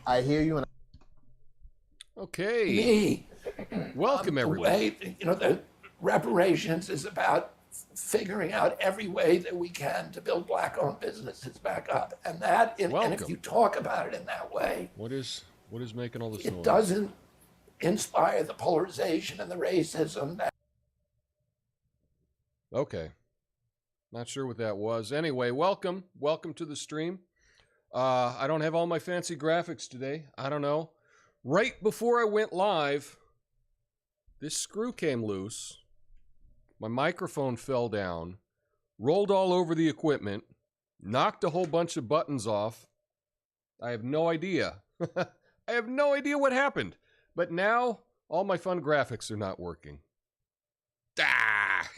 I hear you. And Okay. Welcome, everyone. The reparations is about figuring out every way that we can to build black-owned businesses back up, and if you talk about it in that way, What is making all this it noise? doesn't inspire the polarization and the racism. Okay. Not sure what that was. Anyway, welcome to the stream. I don't have all my fancy graphics today. I don't know. Right before I went live, this screw came loose. My microphone fell down, rolled all over the equipment, knocked a whole bunch of buttons off. I have no idea. I have no idea what happened. But now all my fun graphics are not working. Ah!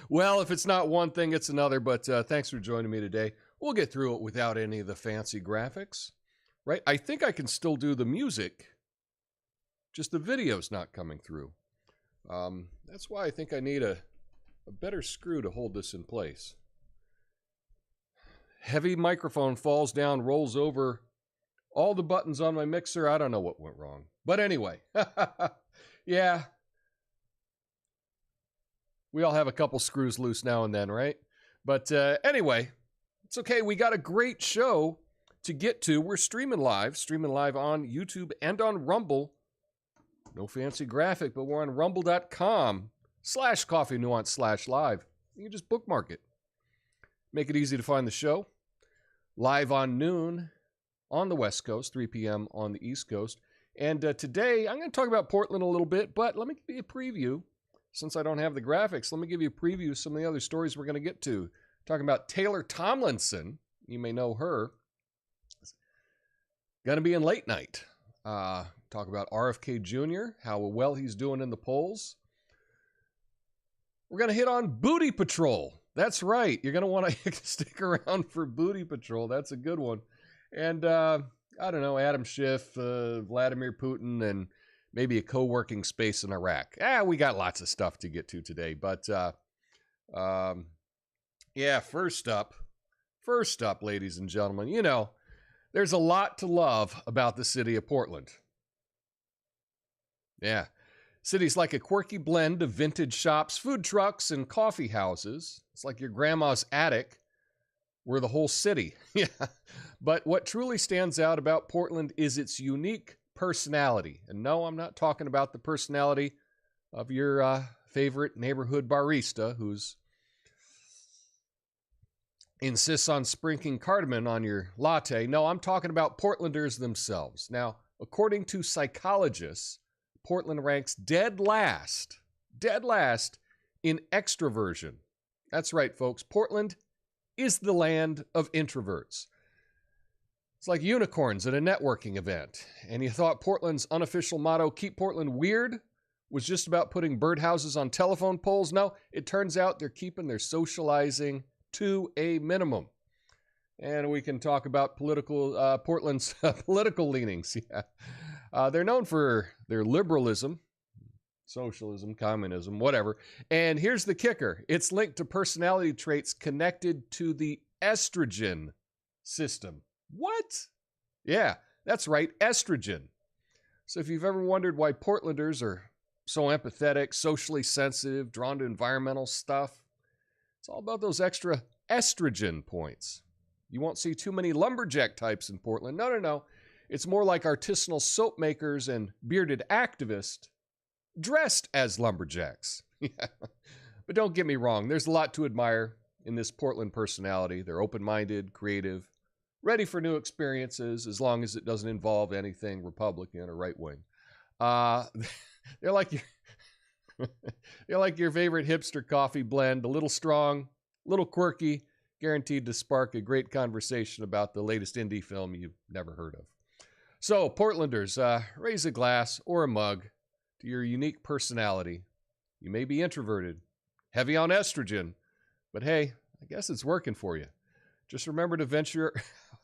Well, if it's not one thing, it's another. But thanks for joining me today. We'll get through it without any of the fancy graphics. Right? I think I can still do the music. Just the video's not coming through. That's why I think I need a better screw to hold this in place. Heavy microphone falls down, rolls over. All the buttons on my mixer, I don't know what went wrong. But anyway, yeah. We all have a couple screws loose now and then, right? But anyway, it's okay. We got a great show to get to. We're streaming live on YouTube and on Rumble. No fancy graphic, but we're on rumble.com/coffeenuance/live. You can just bookmark it. Make it easy to find the show. Live on noon on the West Coast, 3 p.m. on the East Coast. And today, I'm going to talk about Portland a little bit, but let me give you a preview. Since I don't have the graphics, let me give you a preview of some of the other stories we're going to get to. Talking about Taylor Tomlinson. You may know her. Going to be in late night. Talk about RFK Jr., how well he's doing in the polls. We're going to hit on Booty Patrol. That's right. You're going to want to stick around for Booty Patrol. That's a good one. And, I don't know, Adam Schiff, Vladimir Putin, and maybe a co-working space in Iraq. We got lots of stuff to get to today. But, yeah, first up, ladies and gentlemen, there's a lot to love about the city of Portland. Yeah. City's like a quirky blend of vintage shops, food trucks, and coffee houses. It's like your grandma's attic. We're the whole city. Yeah. But what truly stands out about Portland is its unique personality. And no, I'm not talking about the personality of your favorite neighborhood barista who's insists on sprinkling cardamom on your latte. No, I'm talking about Portlanders themselves. Now, according to psychologists, Portland ranks dead last in extroversion. That's right, folks. Portland is the land of introverts. It's like unicorns at a networking event. And you thought Portland's unofficial motto, Keep Portland Weird, was just about putting birdhouses on telephone poles? No, it turns out they're keeping their socializing to a minimum. And we can talk about Portland's political leanings. Yeah. They're known for their liberalism, socialism, communism, whatever. And here's the kicker. It's linked to personality traits connected to the estrogen system. What? Yeah, that's right, estrogen. So if you've ever wondered why Portlanders are so empathetic, socially sensitive, drawn to environmental stuff, it's all about those extra estrogen points. You won't see too many lumberjack types in Portland. No. It's more like artisanal soap makers and bearded activists dressed as lumberjacks. Yeah. But don't get me wrong, there's a lot to admire in this Portland personality. They're open-minded, creative, ready for new experiences as long as it doesn't involve anything Republican or right-wing. They're like your favorite hipster coffee blend, a little strong, a little quirky, guaranteed to spark a great conversation about the latest indie film you've never heard of. So, Portlanders, raise a glass or a mug to your unique personality. You may be introverted, heavy on estrogen, but hey, I guess it's working for you. Just remember to venture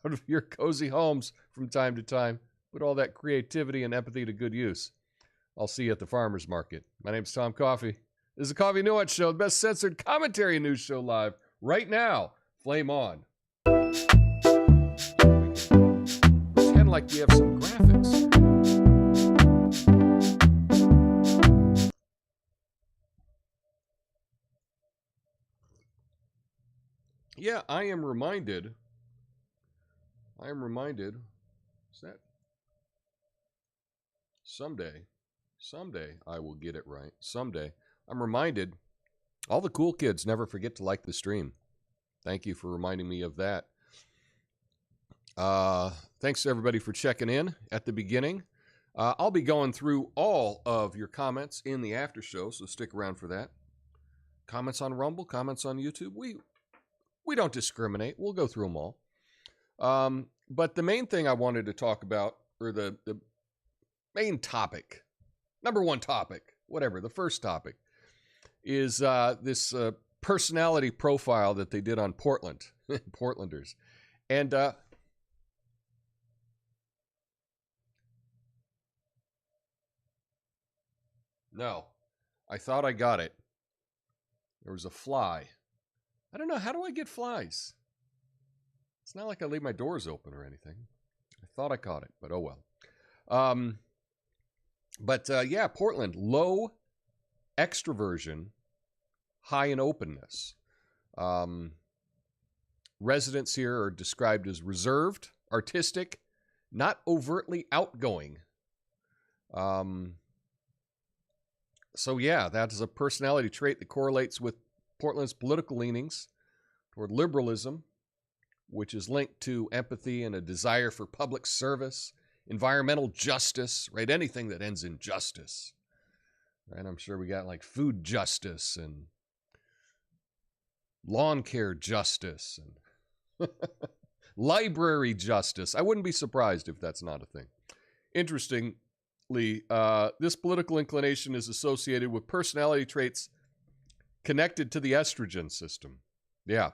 out of your cozy homes from time to time. Put all that creativity and empathy to good use. I'll see you at the farmer's market. My name's Tom Coffee. This is the Coffee Nuance Show, the best censored commentary news show live right now. Flame on. Let's handle pretend like we have some graphics. Yeah, I am reminded, is that someday I will get it right. Someday. I'm reminded, all the cool kids never forget to like the stream. Thank you for reminding me of that. Thanks to everybody for checking in at the beginning. I'll be going through all of your comments in the after show, so stick around for that. Comments on Rumble, comments on YouTube. We don't discriminate. We'll go through them all. But the main thing I wanted to talk about, or the main topic, number one topic, whatever, the first topic, is this personality profile that they did on Portland, Portlanders. And no, I thought I got it. There was a fly. I don't know, how do I get flies? It's not like I leave my doors open or anything. I thought I caught it, but oh well. Yeah, Portland, low extroversion, high in openness. Residents here are described as reserved, artistic, not overtly outgoing. So yeah, that is a personality trait that correlates with Portland's political leanings toward liberalism, which is linked to empathy and a desire for public service, environmental justice, right? Anything that ends in justice, right? I'm sure we got like food justice and lawn care justice and library justice. I wouldn't be surprised if that's not a thing. Interestingly, this political inclination is associated with personality traits connected to the estrogen system. Yeah.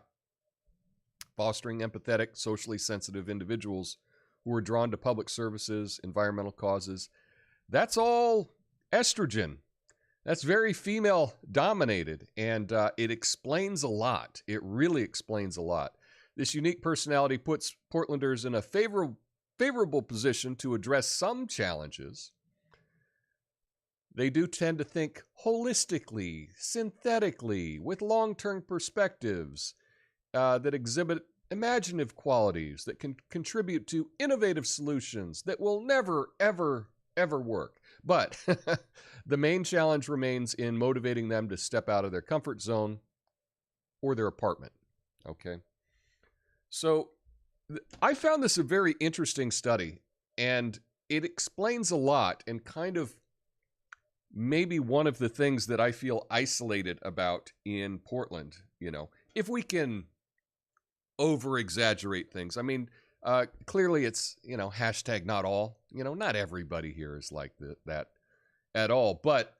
Fostering empathetic, socially sensitive individuals who are drawn to public services, environmental causes. That's all estrogen. That's very female dominated, and it explains a lot. It really explains a lot. This unique personality puts Portlanders in a favorable position to address some challenges. They do tend to think holistically, synthetically, with long-term perspectives that exhibit imaginative qualities that can contribute to innovative solutions that will never, ever, ever work. But the main challenge remains in motivating them to step out of their comfort zone or their apartment. Okay. So I found this a very interesting study, and it explains a lot, and kind of maybe one of the things that I feel isolated about in Portland, you know, if we can over-exaggerate things. I mean, clearly it's, you know, hashtag not all. You know, not everybody here is like that at all. But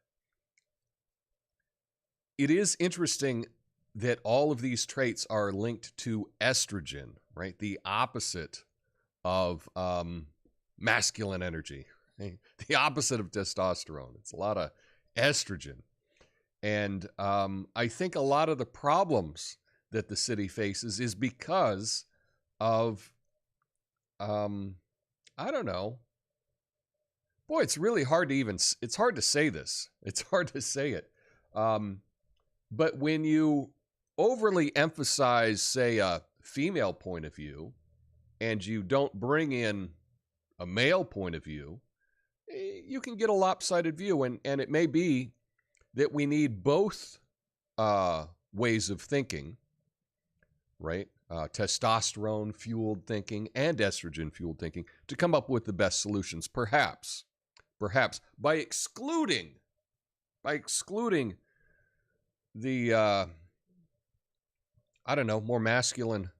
it is interesting that all of these traits are linked to estrogen, right? The opposite of masculine energy. The opposite of testosterone. It's a lot of estrogen. And I think a lot of the problems that the city faces is because of, I don't know. Boy, it's really hard to it's hard to say this. It's hard to say it. But when you overly emphasize, say, a female point of view, and you don't bring in a male point of view, you can get a lopsided view. And it may be that we need both ways of thinking, right? Testosterone-fueled thinking and estrogen-fueled thinking to come up with the best solutions, perhaps by excluding the, I don't know, more masculine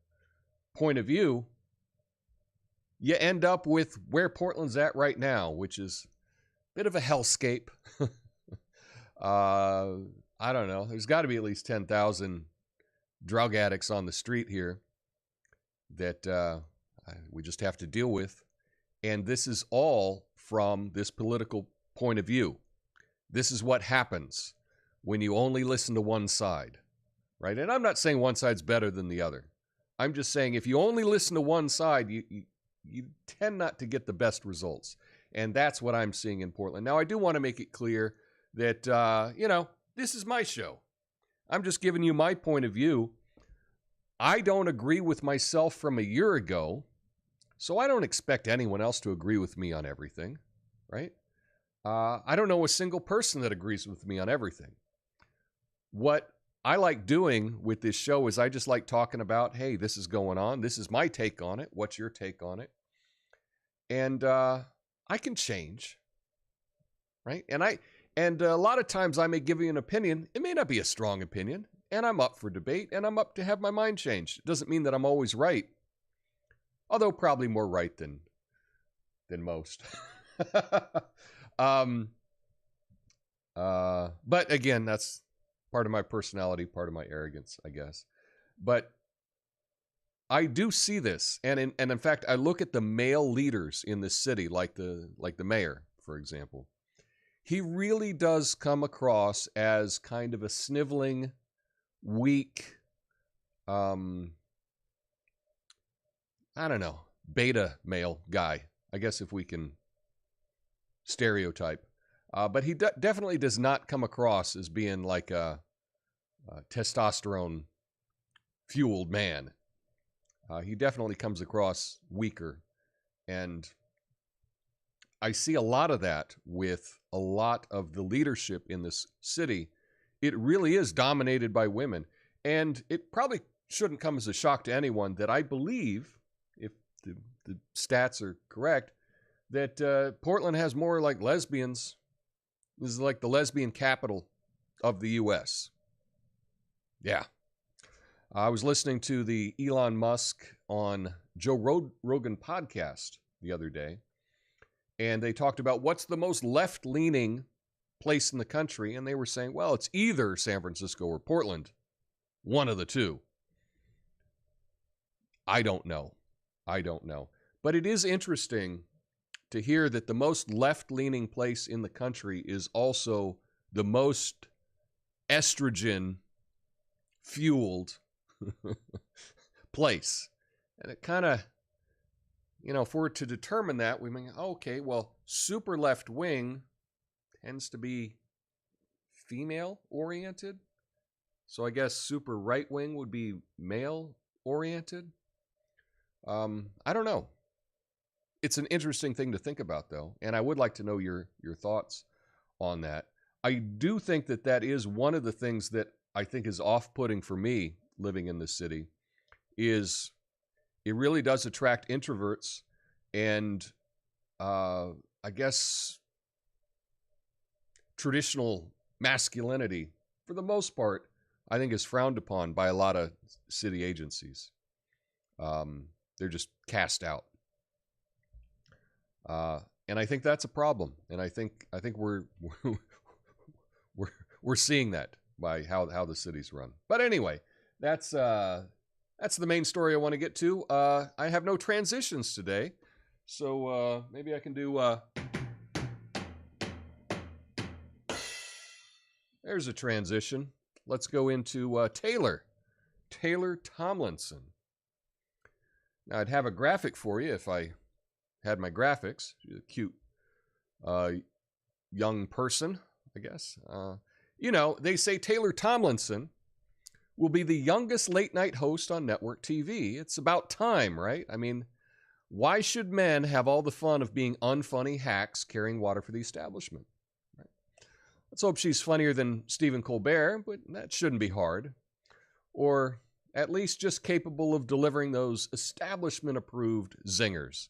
point of view, you end up with where Portland's at right now, which is a bit of a hellscape. I don't know. There's got to be at least 10,000 drug addicts on the street here that we just have to deal with. And this is all from this political point of view. This is what happens when you only listen to one side, right? And I'm not saying one side's better than the other. I'm just saying if you only listen to one side, you tend not to get the best results. And that's what I'm seeing in Portland. Now, I do want to make it clear that, this is my show. I'm just giving you my point of view. I don't agree with myself from a year ago, so I don't expect anyone else to agree with me on everything, right? I don't know a single person that agrees with me on everything. What I like doing with this show is I just like talking about, hey, this is going on. This is my take on it. What's your take on it? And I can change, right? And a lot of times I may give you an opinion. It may not be a strong opinion, and I'm up for debate, and I'm up to have my mind changed. It doesn't mean that I'm always right, although probably more right than most. But again, that's part of my personality, part of my arrogance, I guess. But I do see this, and in fact, I look at the male leaders in the city, like the mayor, for example. He really does come across as kind of a sniveling, weak, I don't know, beta male guy, I guess, if we can stereotype. But he definitely does not come across as being like a testosterone-fueled man. He definitely comes across weaker. And I see a lot of that with a lot of the leadership in this city. It really is dominated by women. And it probably shouldn't come as a shock to anyone that I believe, if the stats are correct, that Portland has more like lesbians. This is like the lesbian capital of the U.S. Yeah. I was listening to the Elon Musk on Joe Rogan podcast the other day, and they talked about what's the most left-leaning place in the country, and they were saying, well, it's either San Francisco or Portland. One of the two. I don't know. But it is interesting to hear that the most left-leaning place in the country is also the most estrogen-fueled place. And it kind of, if we're to determine that, we mean, okay, well, super left-wing tends to be female-oriented. So I guess super right-wing would be male-oriented. I don't know. It's an interesting thing to think about, though, and I would like to know your thoughts on that. I do think that is one of the things that I think is off-putting for me living in the city, is it really does attract introverts, and I guess traditional masculinity, for the most part, I think is frowned upon by a lot of city agencies. They're just cast out. And I think that's a problem. And I think we're seeing that by how the city's run. But anyway, that's the main story I want to get to. I have no transitions today, so maybe I can do. There's a transition. Let's go into Taylor Tomlinson. Now, I'd have a graphic for you if I had my graphics. She's a cute young person, I guess. They say Taylor Tomlinson will be the youngest late-night host on network TV. It's about time, right? I mean, why should men have all the fun of being unfunny hacks carrying water for the establishment? Right? Let's hope she's funnier than Stephen Colbert, but that shouldn't be hard. Or at least just capable of delivering those establishment-approved zingers.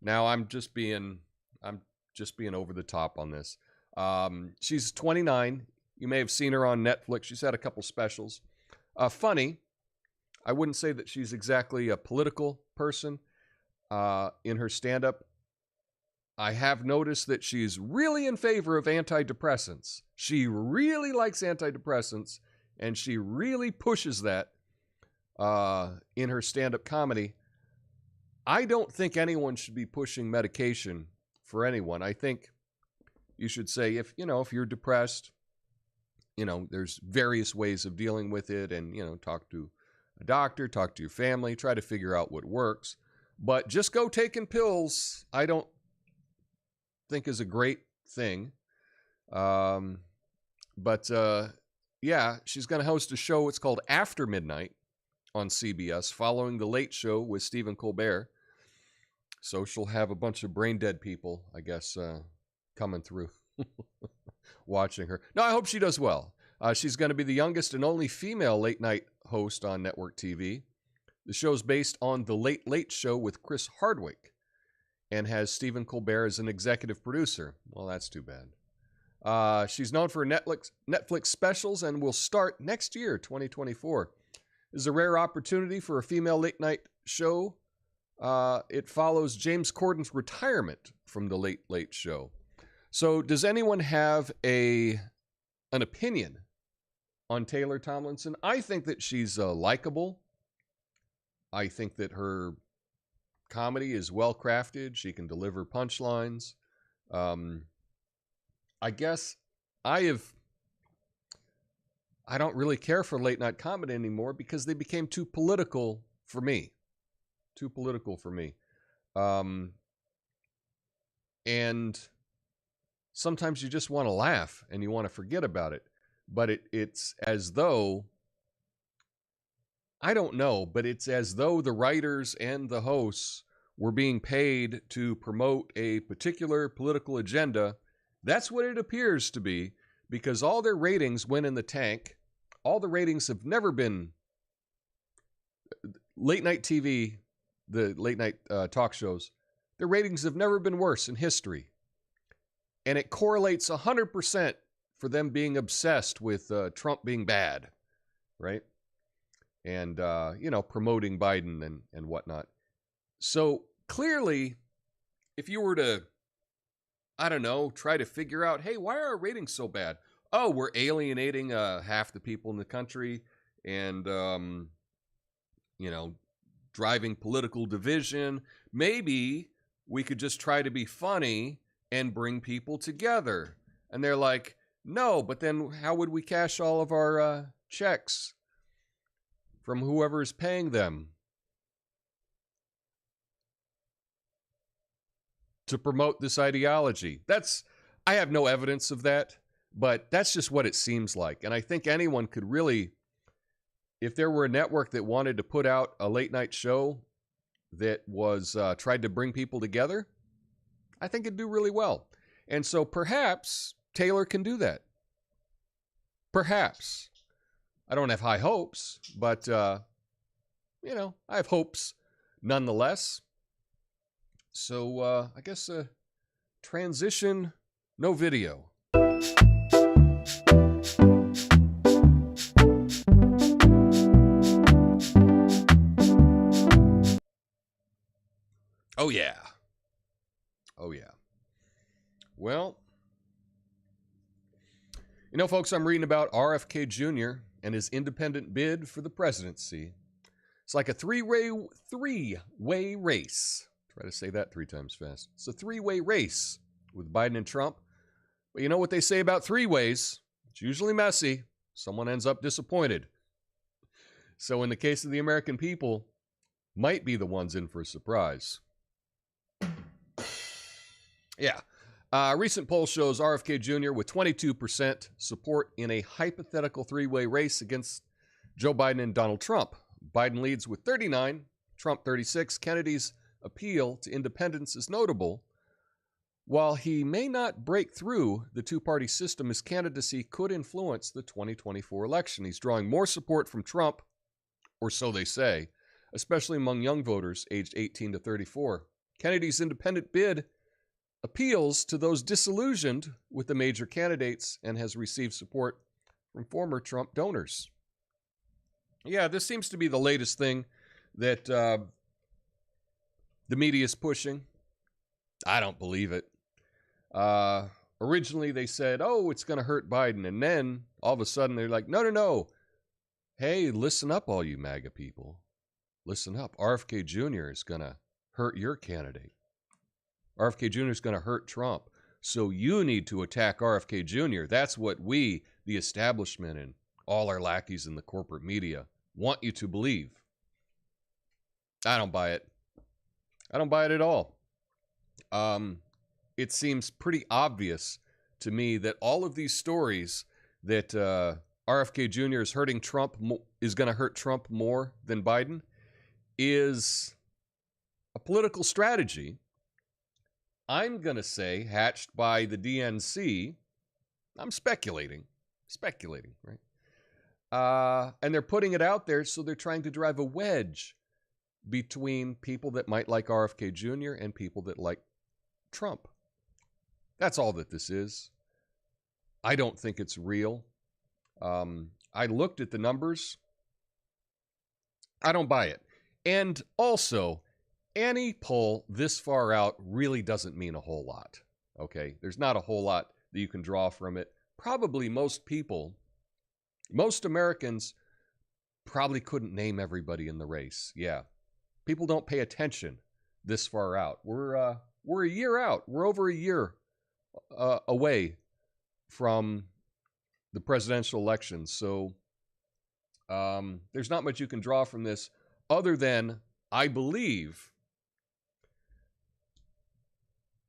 Now, I'm just being over the top on this. She's 29. You may have seen her on Netflix. She's had a couple specials. Funny. I wouldn't say that she's exactly a political person in her stand-up. I have noticed that she's really in favor of antidepressants. She really likes antidepressants, and she really pushes that in her stand-up comedy. I don't think anyone should be pushing medication for anyone. I think you should say, if you're depressed, there's various ways of dealing with it, and, talk to a doctor, talk to your family, try to figure out what works. But just go taking pills, I don't think is a great thing. Yeah, she's going to host a show. It's called After Midnight on CBS, following The Late Show with Stephen Colbert. So she'll have a bunch of brain dead people, I guess, coming through, watching her. No, I hope she does well. She's going to be the youngest and only female late night host on network TV. The show's based on The Late Late Show with Chris Hardwick and has Stephen Colbert as an executive producer. Well, that's too bad. She's known for Netflix specials and will start next year, 2024. This is a rare opportunity for a female late night show. It follows James Corden's retirement from The Late Late Show. So does anyone have an opinion on Taylor Tomlinson? I think that she's likable. I think that her comedy is well crafted. She can deliver punchlines. I guess I don't really care for late night comedy anymore because they became too political for me. And sometimes you just want to laugh and you want to forget about it. But it's as though, I don't know, but it's as though the writers and the hosts were being paid to promote a particular political agenda. That's what it appears to be, because all their ratings went in the tank. All the ratings have never been, late night TV, the late night talk shows, their ratings have never been worse in history. And it correlates 100% for them being obsessed with Trump being bad, right? And, promoting Biden and whatnot. So clearly, if you were to, I don't know, try to figure out, hey, why are our ratings so bad? Oh, we're alienating half the people in the country and, driving political division. Maybe we could just try to be funny and bring people together. And they're like, no, but then how would we cash all of our checks from whoever is paying them to promote this ideology? I have no evidence of that, but that's just what it seems like. And I think anyone could really, if there were a network that wanted to put out a late night show that was tried to bring people together, I think it'd do really well. And so perhaps Taylor can do that. Perhaps. I don't have high hopes, but, I have hopes nonetheless. So I guess transition, no video. Oh, yeah. Well, folks, I'm reading about RFK Jr. and his independent bid for the presidency. It's like a three-way race. Try to say that 3 times fast. It's a 3-way race with Biden and Trump. But you know what they say about 3-ways? It's usually messy. Someone ends up disappointed. So in the case of the American people, might be the ones in for a surprise. Yeah. A recent poll shows RFK Jr. with 22% support in a hypothetical 3-way race against Joe Biden and Donald Trump. Biden leads with 39, Trump 36. Kennedy's appeal to independence is notable. While he may not break through the two-party system, his candidacy could influence the 2024 election. He's drawing more support from Trump, or so they say, especially among young voters aged 18 to 34. Kennedy's independent bid appeals to those disillusioned with the major candidates and has received support from former Trump donors. Yeah, this seems to be the latest thing that the media is pushing. I don't believe it. Originally, they said, oh, it's going to hurt Biden. And then all of a sudden, they're like, no. Hey, listen up, all you MAGA people. Listen up. RFK Jr. is going to hurt your candidate. RFK Jr. is going to hurt Trump. So you need to attack RFK Jr. That's what we, the establishment, and all our lackeys in the corporate media want you to believe. I don't buy it. I don't buy it at all. It seems pretty obvious to me that all of these stories that RFK Jr. is hurting Trump, is going to hurt Trump more than Biden, is a political strategy. I'm going to say hatched by the DNC. I'm speculating, right? And they're putting it out there, so they're trying to drive a wedge between people that might like RFK Jr. and people that like Trump. That's all that this is. I don't think it's real. I looked at the numbers. I don't buy it. And also, any poll this far out really doesn't mean a whole lot. Okay? There's not a whole lot that you can draw from it. Probably most people, most Americans probably couldn't name everybody in the race. Yeah. People don't pay attention this far out. We're a year out. We're over a year away from the presidential election. So there's not much you can draw from this other than, I believe,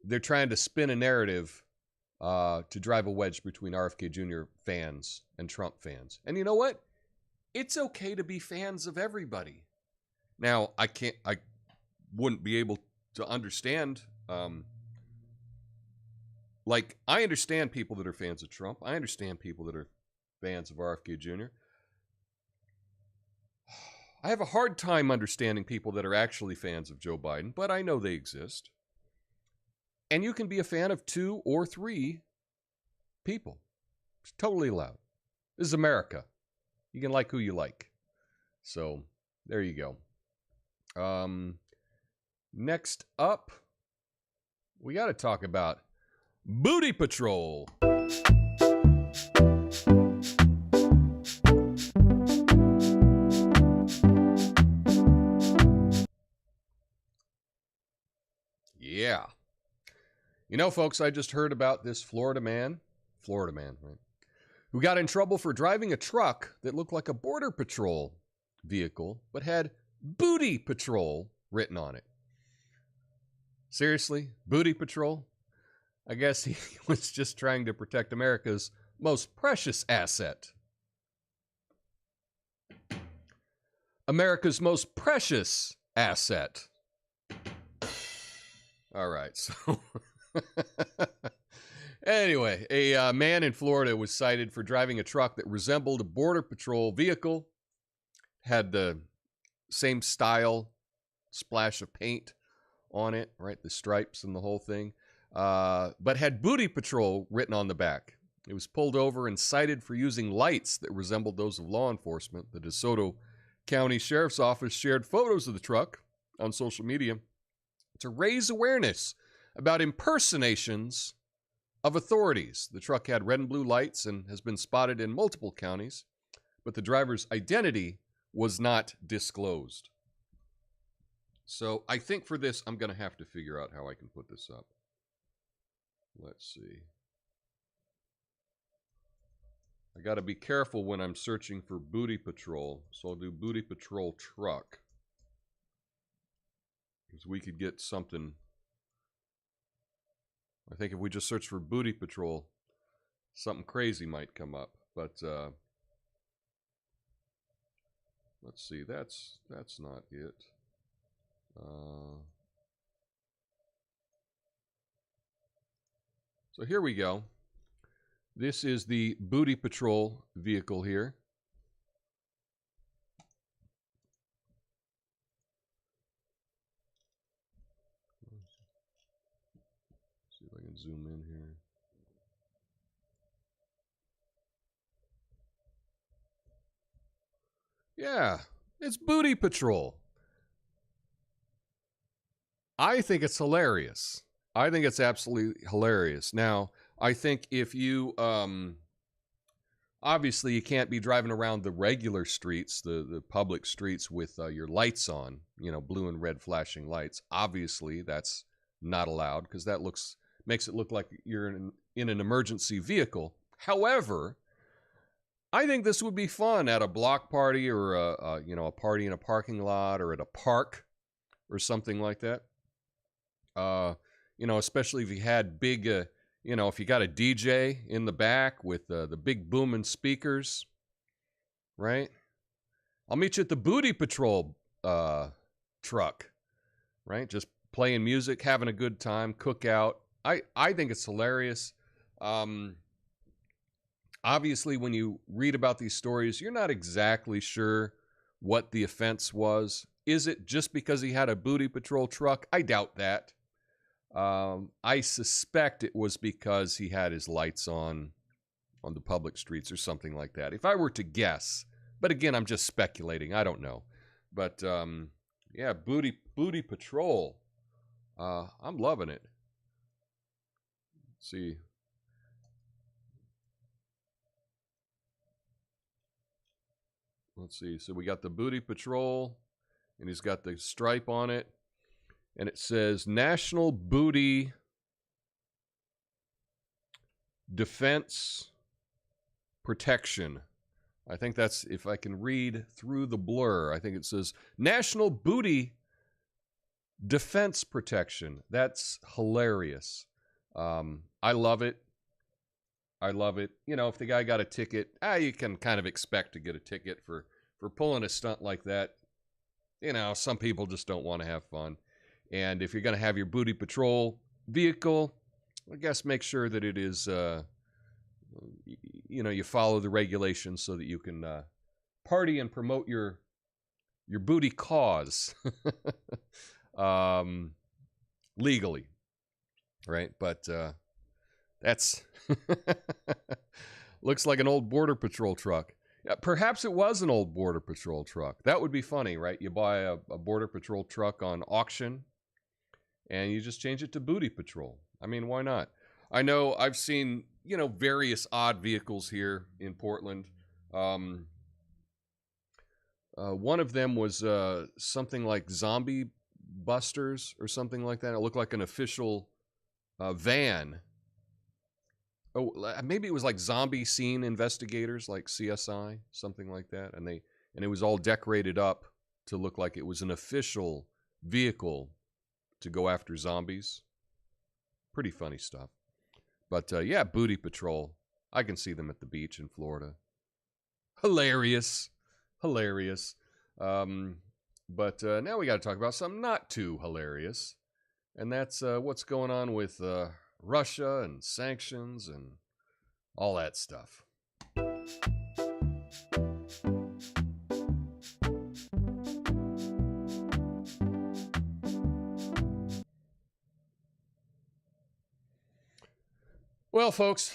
they're trying to spin a narrative to drive a wedge between RFK Jr. fans and Trump fans. And you know what? It's okay to be fans of everybody. Now, I wouldn't be able to understand, I understand people that are fans of Trump. I understand people that are fans of RFK Jr. I have a hard time understanding people that are actually fans of Joe Biden, but I know they exist. And you can be a fan of 2 or 3 people. It's totally allowed. This is America. You can like who you like. So, there you go. Next up, we got to talk about Booty Patrol. Yeah. You know, folks, I just heard about this Florida man, right? Who got in trouble for driving a truck that looked like a Border Patrol vehicle, but had Booty Patrol written on it. Seriously? Booty Patrol? I guess he was just trying to protect America's most precious asset. America's most precious asset. All right, so... Anyway, a man in Florida was cited for driving a truck that resembled a Border Patrol vehicle, had the same style, splash of paint on it, right? The stripes and the whole thing, but had Booty Patrol written on the back. It was pulled over and cited for using lights that resembled those of law enforcement. The DeSoto County Sheriff's Office shared photos of the truck on social media to raise awareness about impersonations of authorities. The truck had red and blue lights and has been spotted in multiple counties, but the driver's identity was not disclosed. So I think for this, I'm going to have to figure out how I can put this up. Let's see. I got to be careful when I'm searching for Booty Patrol, so I'll do Booty Patrol truck. Because we could get something... I think if we just search for Booty Patrol, something crazy might come up. But let's see, that's not it. So here we go. This is the Booty Patrol vehicle here. See if I can zoom in here. Yeah, it's Booty Patrol. I think it's hilarious. I think it's absolutely hilarious. Now, I think if you, obviously you can't be driving around the regular streets, the public streets with your lights on, you know, blue and red flashing lights. Obviously, that's not allowed because that makes it look like you're in an emergency vehicle. However, I think this would be fun at a block party or a party in a parking lot or at a park or something like that. Especially if you had big, if you got a DJ in the back with the big booming speakers, right? I'll meet you at the Booty Patrol truck, right? Just playing music, having a good time, cookout. I think it's hilarious. Obviously, when you read about these stories, you're not exactly sure what the offense was. Is it just because he had a Booty Patrol truck? I doubt that. I suspect it was because he had his lights on the public streets or something like that. If I were to guess, but again, I'm just speculating. I don't know. But yeah, Booty Patrol. I'm loving it. Let's see. Let's see. So we got the Booty Patrol, and he's got the stripe on it. And it says National Booty Defense Protection. I think that's, if I can read through the blur, I think it says National Booty Defense Protection. That's hilarious. I love it. I love it. If the guy got a ticket, you can kind of expect to get a ticket for pulling a stunt like that. Some people just don't want to have fun. And if you're going to have your Booty Patrol vehicle, I guess make sure that it is, you follow the regulations so that you can party and promote your booty cause legally, right? But that's looks like an old Border Patrol truck. Perhaps it was an old Border Patrol truck. That would be funny, right? You buy a Border Patrol truck on auction, and you just change it to Booty Patrol. I mean, why not? I know I've seen, various odd vehicles here in Portland. One of them was something like Zombie Busters or something like that. It looked like an official van. Oh, maybe it was like zombie scene investigators, like CSI, something like that. And it was all decorated up to look like it was an official vehicle to go after zombies. Pretty funny stuff. But yeah, Booty Patrol. I can see them at the beach in Florida. Hilarious. But now we got to talk about something not too hilarious. And that's what's going on with Russia and sanctions and all that stuff. Well, folks,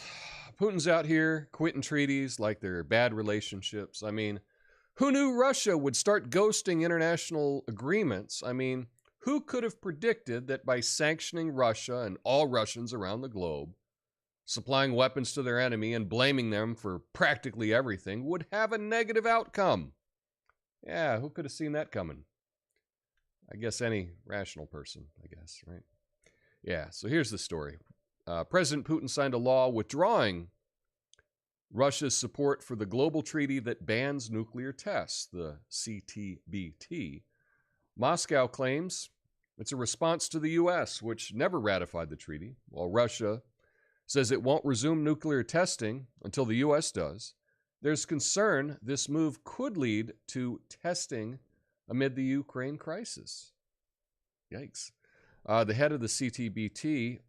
Putin's out here quitting treaties like they're bad relationships. I mean, who knew Russia would start ghosting international agreements? I mean, who could have predicted that by sanctioning Russia and all Russians around the globe, supplying weapons to their enemy and blaming them for practically everything would have a negative outcome? Yeah, who could have seen that coming? I guess any rational person, I guess, right? Yeah, so here's the story. President Putin signed a law withdrawing Russia's support for the global treaty that bans nuclear tests, the CTBT. Moscow claims it's a response to the U.S., which never ratified the treaty, while Russia says it won't resume nuclear testing until the U.S. does. There's concern this move could lead to testing amid the Ukraine crisis. Yikes. The head of the CTBT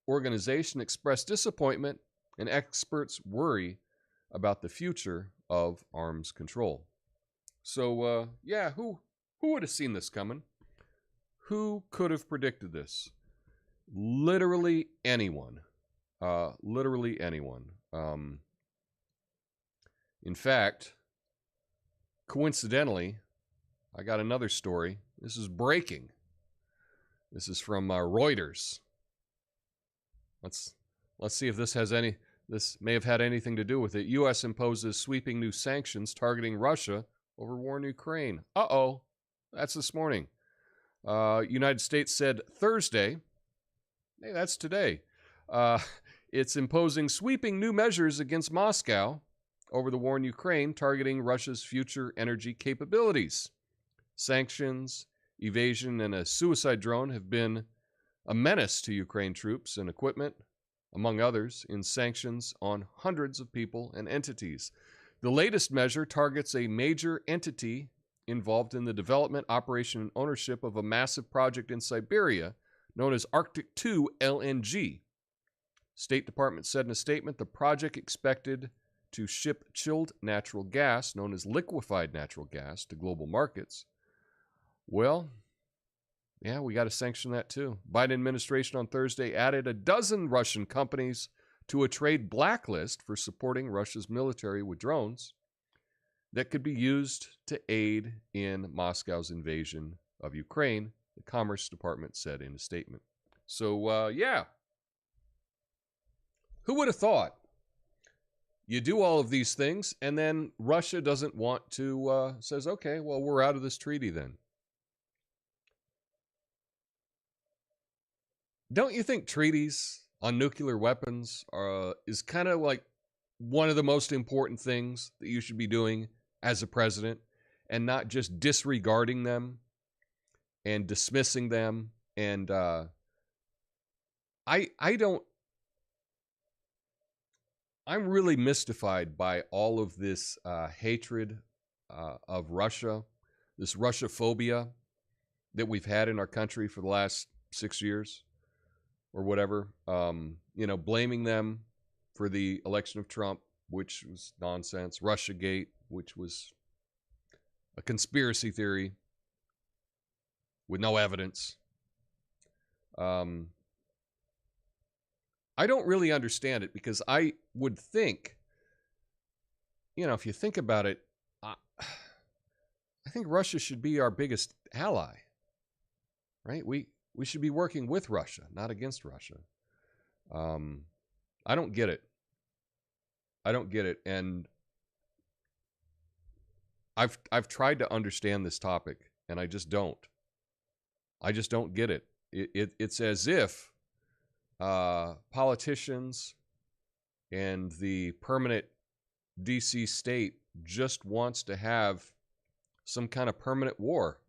organization expressed disappointment, and experts worry about the future of arms control. So, yeah, who would have seen this coming? Who could have predicted this? Literally anyone. Literally anyone. In fact, coincidentally, I got another story. This is breaking. This is from Reuters. Let's see if this may have had anything to do with it. U.S. imposes sweeping new sanctions targeting Russia over war in Ukraine. Uh-oh. That's this morning. United States said Thursday, hey, that's today, it's imposing sweeping new measures against Moscow over the war in Ukraine, targeting Russia's future energy capabilities. Sanctions, evasion, and a suicide drone have been a menace to Ukraine troops and equipment, among others, in sanctions on hundreds of people and entities. The latest measure targets a major entity involved in the development, operation, and ownership of a massive project in Siberia known as Arctic 2 LNG. State Department said in a statement the project expected to ship chilled natural gas, known as liquefied natural gas, to global markets. Well, yeah, we got to sanction that too. Biden administration on Thursday added a dozen Russian companies to a trade blacklist for supporting Russia's military with drones that could be used to aid in Moscow's invasion of Ukraine, the Commerce Department said in a statement. So, yeah. Who would have thought? You do all of these things, and then Russia doesn't want to, says, okay, well, we're out of this treaty then. Don't you think treaties on nuclear weapons is kind of like one of the most important things that you should be doing as a president, and not just disregarding them and dismissing them? And I'm really mystified by all of this hatred of Russia, this Russia-phobia that we've had in our country for the last 6 years or whatever. Blaming them for the election of Trump, which was nonsense. Russiagate, which was a conspiracy theory with no evidence. I don't really understand it, because I would think, if you think about it, I think Russia should be our biggest ally, right? We should be working with Russia, not against Russia. I don't get it. And I've tried to understand this topic, and I just don't get it. It's as if politicians and the permanent DC state just wants to have some kind of permanent war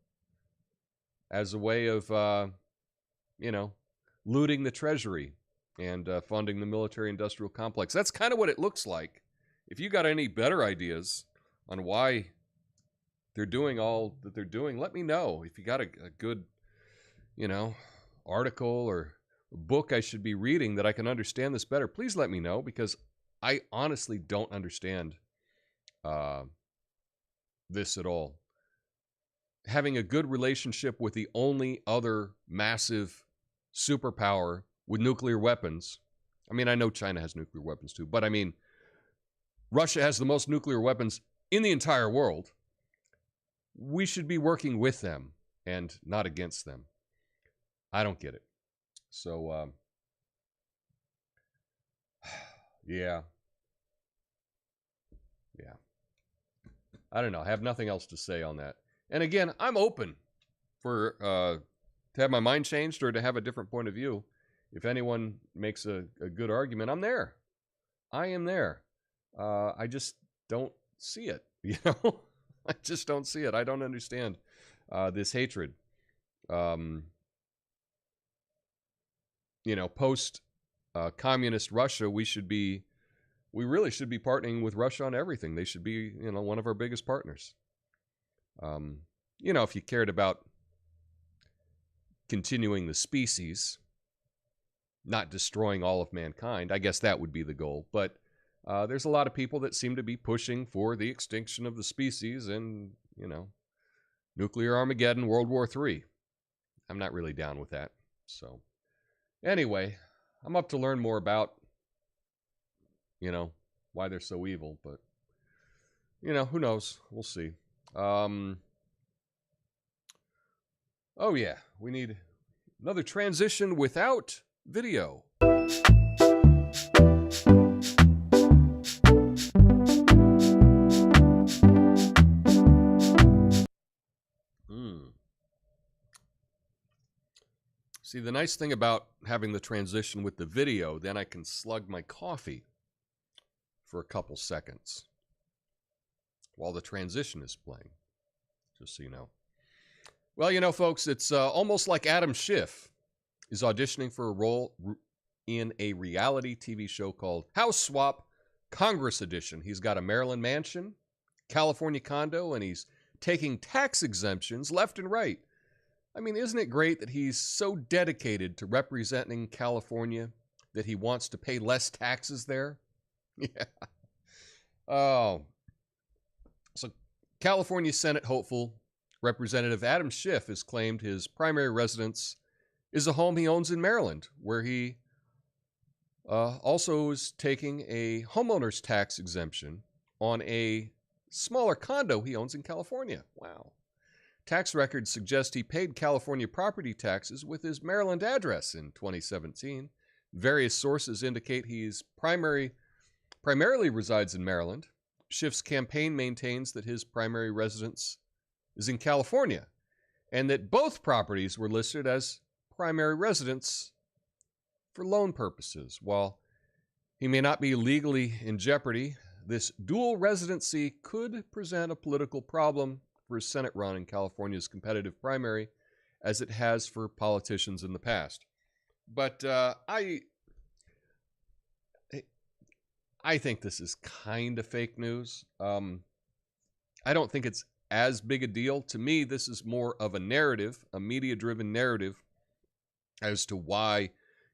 as a way of, looting the treasury and funding the military-industrial complex. That's kind of what it looks like. If you got any better ideas on why they're doing all that they're doing, let me know. If you got a good, article or book I should be reading that I can understand this better, please let me know, because I honestly don't understand this at all. Having a good relationship with the only other massive superpower with nuclear weapons. I mean, I know China has nuclear weapons too, but I mean, Russia has the most nuclear weapons in the entire world. We should be working with them and not against them. I don't get it. So, yeah. I don't know. I have nothing else to say on that. And again, I'm open for to have my mind changed or to have a different point of view. If anyone makes a good argument, I'm there. I am there. I just don't see it, I just don't see it. I don't understand this hatred. Post communist Russia, we really should be partnering with Russia on everything. They should be, one of our biggest partners. If you cared about continuing the species, not destroying all of mankind, I guess that would be the goal. But there's a lot of people that seem to be pushing for the extinction of the species and, nuclear Armageddon, World War III. I'm not really down with that. So anyway, I'm up to learn more about, why they're so evil. But, who knows? We'll see. Oh, yeah. We need another transition without video. See, the nice thing about having the transition with the video, then I can slug my coffee for a couple seconds while the transition is playing, just so you know. Well, folks, it's almost like Adam Schiff is auditioning for a role in a reality TV show called House Swap Congress Edition. He's got a Maryland mansion, California condo, and he's taking tax exemptions left and right. I mean, isn't it great that he's so dedicated to representing California that he wants to pay less taxes there? Yeah. Oh. So California Senate hopeful Representative Adam Schiff has claimed his primary residence is a home he owns in Maryland, where he also is taking a homeowner's tax exemption on a smaller condo he owns in California. Wow. Tax records suggest he paid California property taxes with his Maryland address in 2017. Various sources indicate he's primarily resides in Maryland. Schiff's campaign maintains that his primary residence is in California, and that both properties were listed as primary residence for loan purposes. While he may not be legally in jeopardy, this dual residency could present a political problem for his Senate run in California's competitive primary, as it has for politicians in the past. But I think this is kind of fake news. I don't think it's as big a deal. To me, this is more of a narrative, a media-driven narrative, as to why,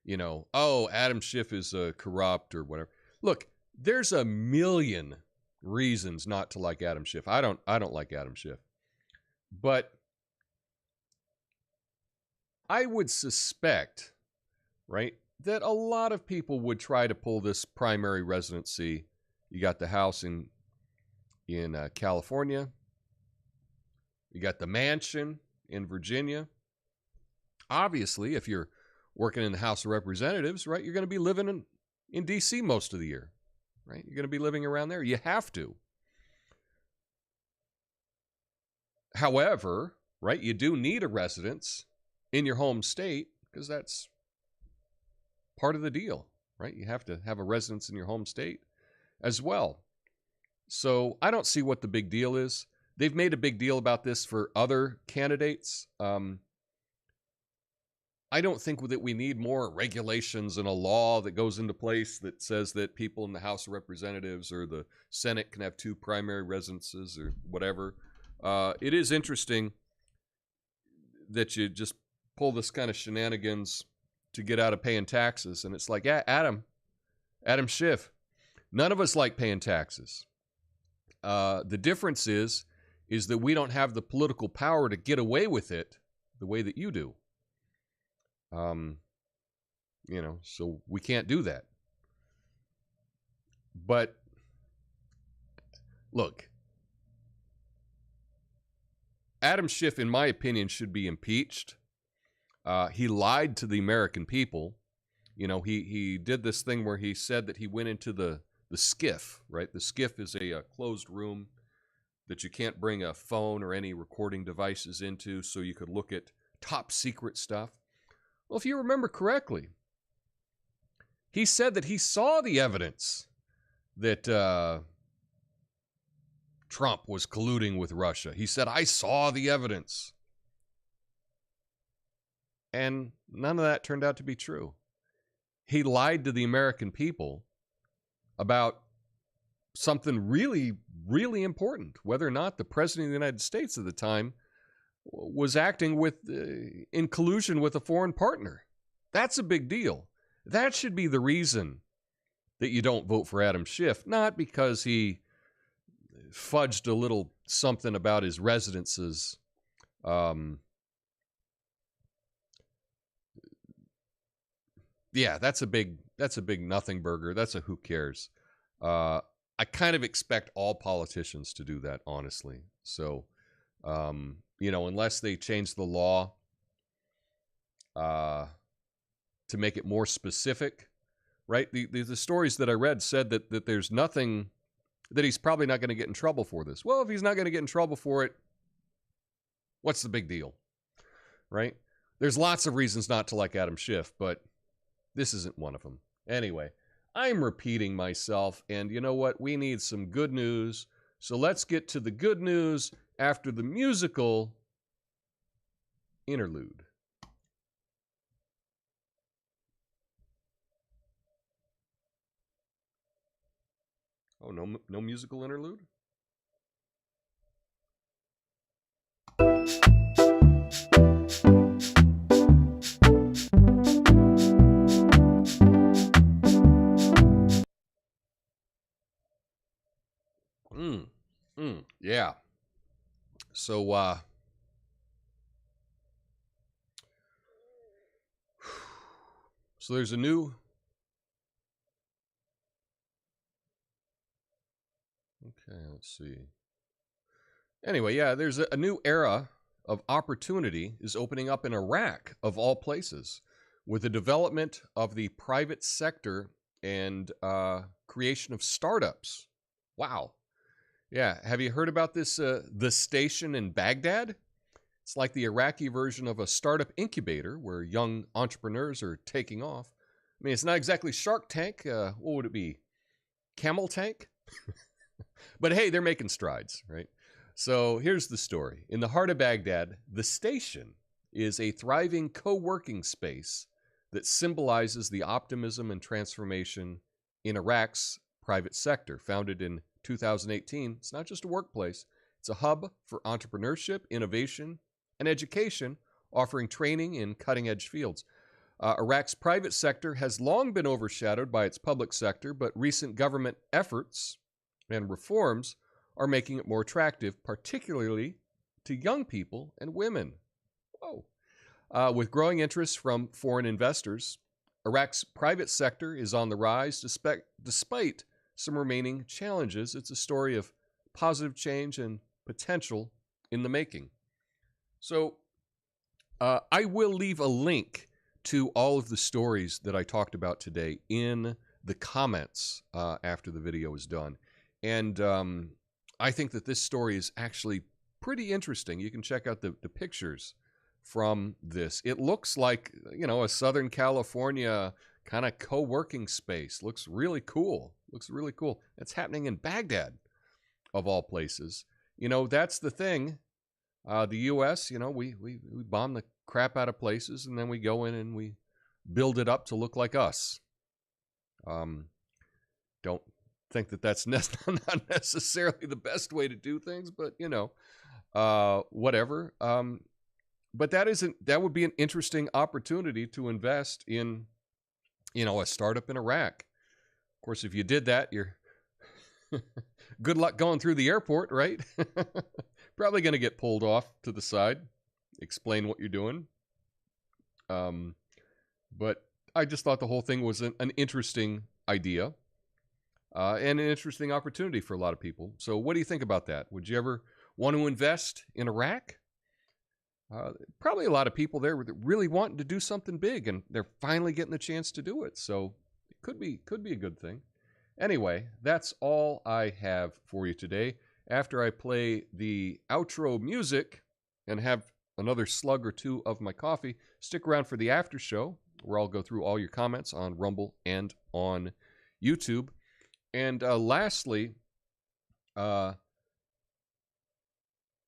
Adam Schiff is corrupt or whatever. Look, there's a million reasons not to like Adam Schiff. I don't like Adam Schiff. But I would suspect, right, that a lot of people would try to pull this primary residency. You got the house in California. You got the mansion in Virginia. Obviously, if you're working in the House of Representatives, right, you're going to be living in D.C. most of the year, right? You're going to be living around there. You have to. However, right, you do need a residence in your home state because that's part of the deal, right? You have to have a residence in your home state as well. So I don't see what the big deal is. They've made a big deal about this for other candidates. I don't think that we need more regulations and a law that goes into place that says that people in the House of Representatives or the Senate can have two primary residences or whatever. It is interesting that you just pull this kind of shenanigans to get out of paying taxes. And it's like, yeah, Adam Schiff, none of us like paying taxes. The difference is that we don't have the political power to get away with it the way that you do. So we can't do that. But look, Adam Schiff, in my opinion, should be impeached. He lied to the American people. He did this thing where he said that he went into the Schiff, right? The Schiff is a closed room that you can't bring a phone or any recording devices into, so you could look at top secret stuff. Well, if you remember correctly, he said that he saw the evidence that Trump was colluding with Russia. He said, I saw the evidence. And none of that turned out to be true. He lied to the American people about something really, really important, whether or not the President of the United States at the time was acting in collusion with a foreign partner. That's a big deal. That should be the reason that you don't vote for Adam Schiff, not because he fudged a little something about his residences. Yeah, that's a big nothing burger. That's a who cares. I kind of expect all politicians to do that, honestly. So, unless they change the law to make it more specific, right? The stories that I read said that there's nothing, that he's probably not going to get in trouble for this. Well, if he's not going to get in trouble for it, what's the big deal, right? There's lots of reasons not to like Adam Schiff, but this isn't one of them. Anyway, I'm repeating myself, and you know what? We need some good news. So let's get to the good news after the musical interlude. Oh, no musical interlude? Yeah. So, so there's a new... Okay, let's see. Anyway, yeah, there's a new era of opportunity is opening up in Iraq, of all places, with the development of the private sector and creation of startups. Wow. Yeah, have you heard about this, the station in Baghdad? It's like the Iraqi version of a startup incubator where young entrepreneurs are taking off. I mean, it's not exactly Shark Tank. What would it be? Camel Tank? But hey, they're making strides, right? So here's the story. In the heart of Baghdad, the station is a thriving co-working space that symbolizes the optimism and transformation in Iraq's private sector. Founded in 2018, it's not just a workplace. It's a hub for entrepreneurship, innovation, and education, offering training in cutting-edge fields. Iraq's private sector has long been overshadowed by its public sector, but recent government efforts and reforms are making it more attractive, particularly to young people and women. Whoa. With growing interest from foreign investors, Iraq's private sector is on the rise despite some remaining challenges. It's a story of positive change and potential in the making. So I will leave a link to all of the stories that I talked about today in the comments after the video is done. And I think that this story is actually pretty interesting. You can check out the pictures from this. It looks like, you know, a Southern California kind of co-working space. Looks really cool. Looks really cool. It's happening in Baghdad, of all places. You know, that's the thing. The U.S., you know, we bomb the crap out of places, and then we go in and we build it up to look like us. Don't think that that's not necessarily the best way to do things, but, you know, whatever. But that would be an interesting opportunity to invest in, you know, a startup in Iraq. Of course, if you did that, you're good luck going through the airport, right? Probably going to get pulled off to the side, explain what you're doing. But I just thought the whole thing was an interesting idea and an interesting opportunity for a lot of people. So what do you think about that? Would you ever want to invest in Iraq? Probably a lot of people there really wanting to do something big, and they're finally getting the chance to do it. So it could be a good thing. Anyway, that's all I have for you today. After I play the outro music and have another slug or two of my coffee, stick around for the after show, where I'll go through all your comments on Rumble and on YouTube. And lastly, I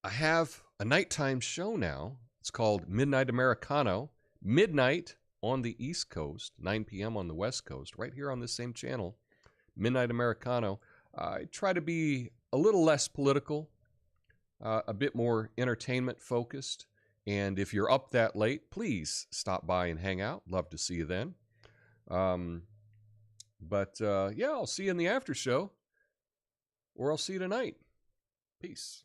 have a nighttime show now. It's called Midnight Americano. Midnight on the East Coast, 9 p.m. on the West Coast, right here on this same channel. Midnight Americano. I try to be a little less political, a bit more entertainment focused. And if you're up that late, please stop by and hang out. Love to see you then. Yeah, I'll see you in the after show, or I'll see you tonight. Peace.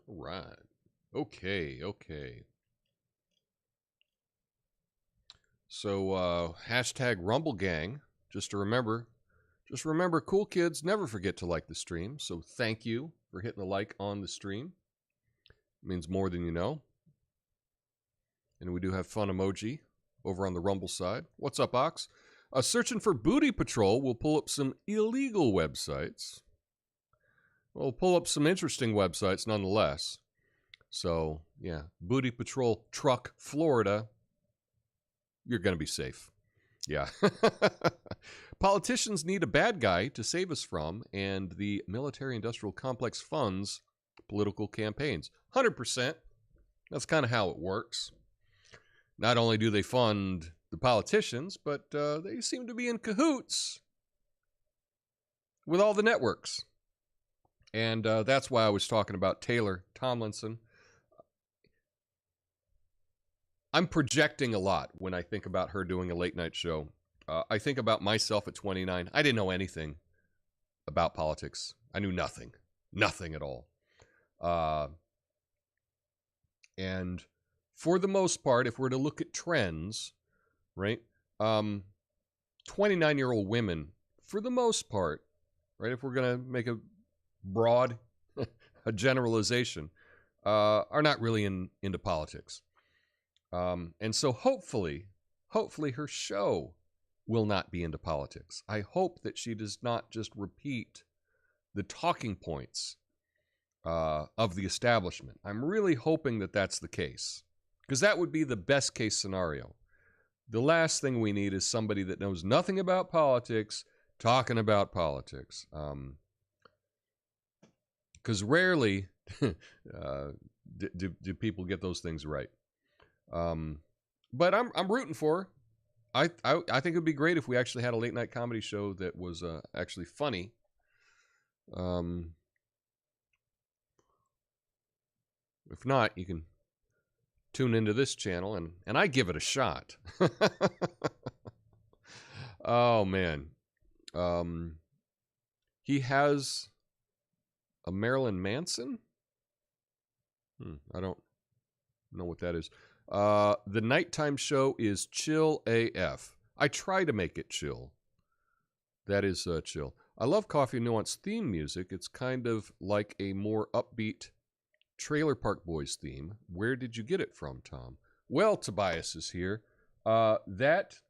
All right. Okay. So, hashtag Rumble Gang. Just remember, cool kids never forget to like the stream. So thank you for hitting the like on the stream. It means more than you know. And we do have fun emoji over on the Rumble side. What's up, Ox? Searching for Booty Patrol will pull up some illegal websites. We'll pull up some interesting websites nonetheless. So, yeah, Booty Patrol Truck, Florida. You're going to be safe. Yeah. Politicians need a bad guy to save us from, and the military-industrial complex funds political campaigns. 100%. That's kind of how it works. Not only do they fund the politicians, but they seem to be in cahoots with all the networks. And that's why I was talking about Taylor Tomlinson. I'm projecting a lot when I think about her doing a late night show. I think about myself at 29. I didn't know anything about politics. I knew nothing. Nothing at all. And for the most part, if we're to look at trends, right, 29-year-old women, for the most part, right, if we're going to make a broad a generalization, are not really into politics. And so hopefully her show will not be into politics. I hope that she does not just repeat the talking points of the establishment. I'm really hoping that that's the case, because that would be the best case scenario. The last thing we need is somebody that knows nothing about politics talking about politics. Because rarely do people get those things right. But I'm rooting for her. I think it would be great if we actually had a late night comedy show that was actually funny. If not, you can tune into this channel and I give it a shot. Oh man. He has a Marilyn Manson? I don't know what that is. The nighttime show is chill AF. I try to make it chill. That is chill. I love Coffee Nuance theme music. It's kind of like a more upbeat Trailer Park Boys theme. Where did you get it from, Tom? Well, Tobias is here. That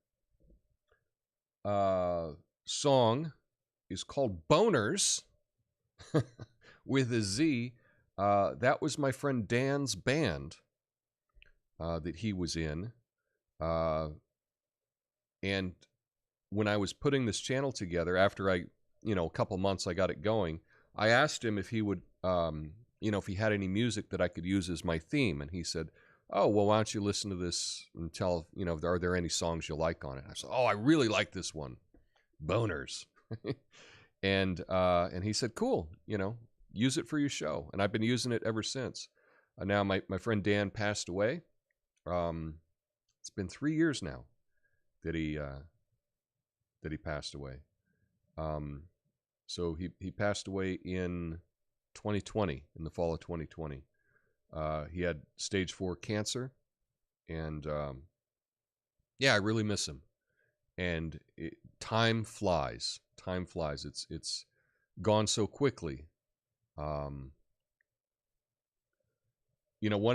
song is called Boners with a Z. That was my friend Dan's band that he was in. And when I was putting this channel together, after a couple months I got it going, I asked him if he would, if he had any music that I could use as my theme. And he said, oh, well, why don't you listen to this and tell, are there any songs you like on it? I said, oh, I really like this one, Boners. And he said, cool, use it for your show. And I've been using it ever since. Now my friend Dan passed away. It's been 3 years now that he passed away. So he passed away in 2020, in the fall of 2020. He had stage 4 cancer, and I really miss him. And time flies. Time flies. It's gone so quickly. One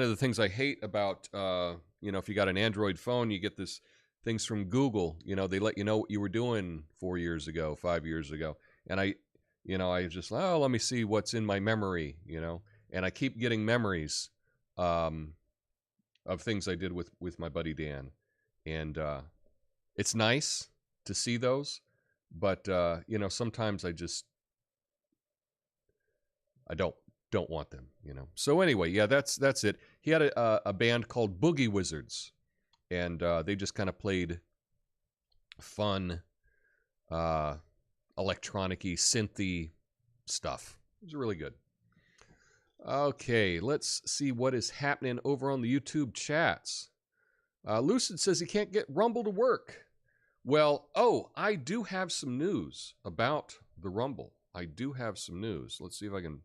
of the things I hate about, if you got an Android phone, you get this things from Google. They let you know what you were doing 4 years ago, 5 years ago. And I just, let me see what's in my memory, and I keep getting memories of things I did with my buddy Dan. And it's nice to see those, but sometimes I don't want them, So anyway, yeah, that's it. He had a band called Boogie Wizards, and they just kind of played fun, electronic-y, synthy stuff. It was really good. Okay, let's see what is happening over on the YouTube chats. Lucid says he can't get Rumble to work. Well, I do have some news about the Rumble. I do have some news. Let's see if I can